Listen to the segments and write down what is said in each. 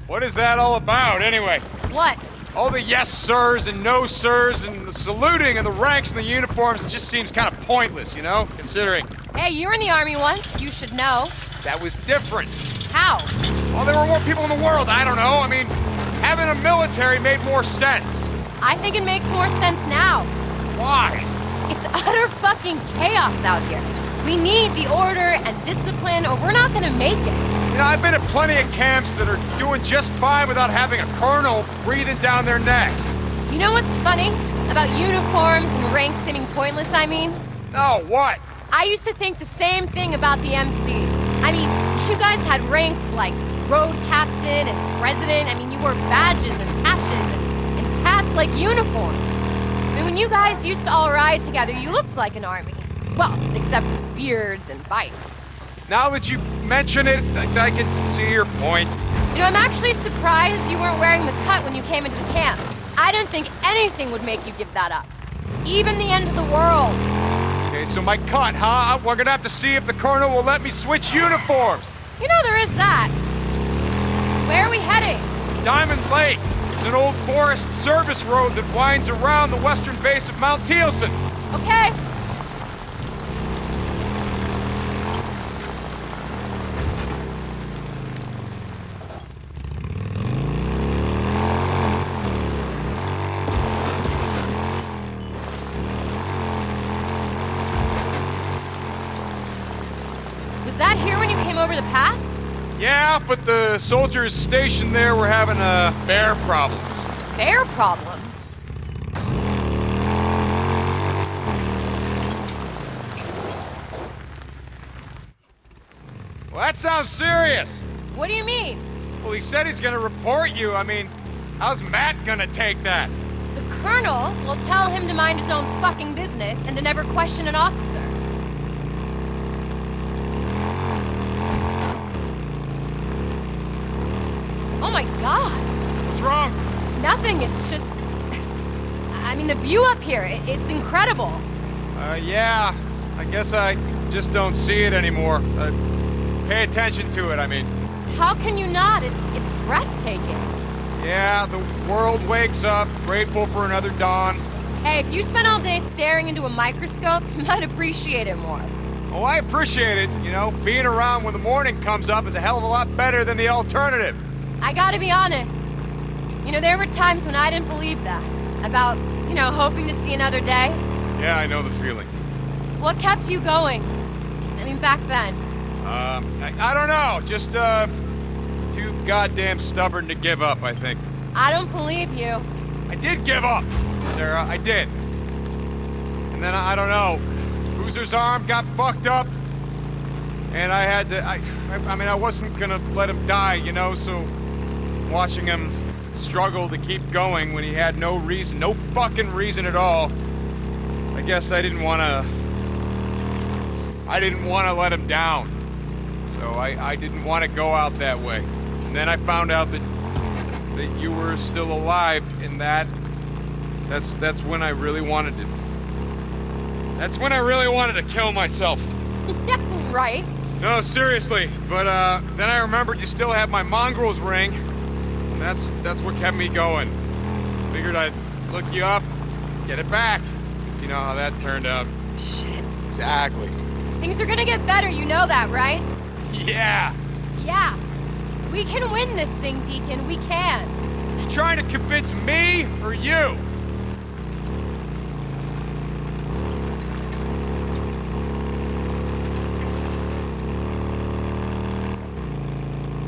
What is that all about, anyway? What? All the yes sirs and no sirs and the saluting and the ranks and the uniforms, it just seems kind of pointless, you know, considering. Hey, you were in the army once. You should know. That was different. How? Well, there were more people in the world, I don't know. I mean, having a military made more sense. I think it makes more sense now. Why? It's utter fucking chaos out here. We need the order and discipline or we're not gonna make it. You know, I've been at plenty of camps that are doing just fine without having a colonel breathing down their necks. You know what's funny? About uniforms and ranks seeming pointless, I mean? No, what? I used to think the same thing about the MC. I mean, you guys had ranks like road captain and president. I mean, you wore badges and patches and tats like uniforms. I mean, when you guys used to all ride together, you looked like an army. Well, except for beards and bikes. Now that you mention it, I can see your point. You know, I'm actually surprised you weren't wearing the cut when you came into the camp. I didn't think anything would make you give that up. Even the end of the world. Okay, so my cut, huh? We're gonna have to see if the colonel will let me switch uniforms. You know there is that. Where are we heading? Diamond Lake. There's an old forest service road that winds around the western base of Mount Thielsen. Okay. Was that here when you came over the pass? Yeah, but the soldiers stationed there were having bear problems. Bear problems? Well, that sounds serious. What do you mean? Well, he said he's gonna report you. I mean, how's Matt gonna take that? The colonel will tell him to mind his own fucking business and to never question an officer. Oh my god. What's wrong? Nothing, it's just... I mean, the view up here, it's incredible. Yeah. I guess I just don't see it anymore. Pay attention to it, I mean. How can you not? It's breathtaking. Yeah, the world wakes up, grateful for another dawn. Hey, if you spent all day staring into a microscope, you might appreciate it more. Oh, I appreciate it. You know, being around when the morning comes up is a hell of a lot better than the alternative. I gotta be honest. You know, there were times when I didn't believe that. About, you know, hoping to see another day. Yeah, I know the feeling. What kept you going? I mean, back then. I don't know. Just, too goddamn stubborn to give up, I think. I don't believe you. I did give up, Sarah. I did. And then, I don't know. Boozer's arm got fucked up. And I had to, I mean, I wasn't gonna let him die, you know, so watching him struggle to keep going when he had no reason, no fucking reason at all, I guess I didn't wanna let him down. So I didn't want to go out that way. And then I found out that you were still alive, and that's when I really wanted to. That's when I really wanted to kill myself. Yeah, right. No, seriously. But then I remembered you still had my mongrel's ring. And that's what kept me going. Figured I'd look you up, get it back. You know how that turned out. Shit. Exactly. Things are gonna get better, you know that, right? Yeah. Yeah. We can win this thing, Deacon. We can. You trying to convince me or you?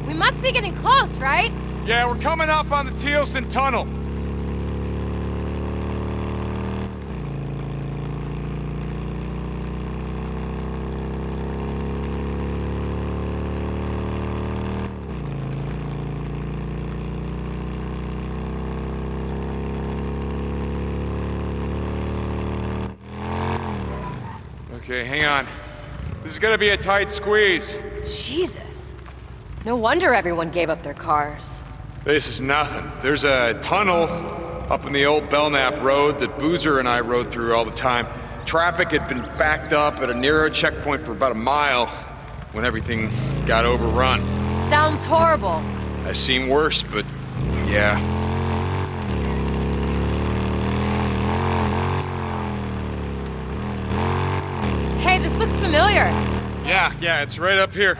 We must be getting close, right? Yeah, we're coming up on the Thielsen Tunnel. Okay, hang on. This is gonna be a tight squeeze. Jesus. No wonder everyone gave up their cars. This is nothing. There's a tunnel up in the old Belknap Road that Boozer and I rode through all the time. Traffic had been backed up at a narrow checkpoint for about a mile when everything got overrun. Sounds horrible. I've seen worse, but yeah. Hey, this looks familiar. Yeah, it's right up here.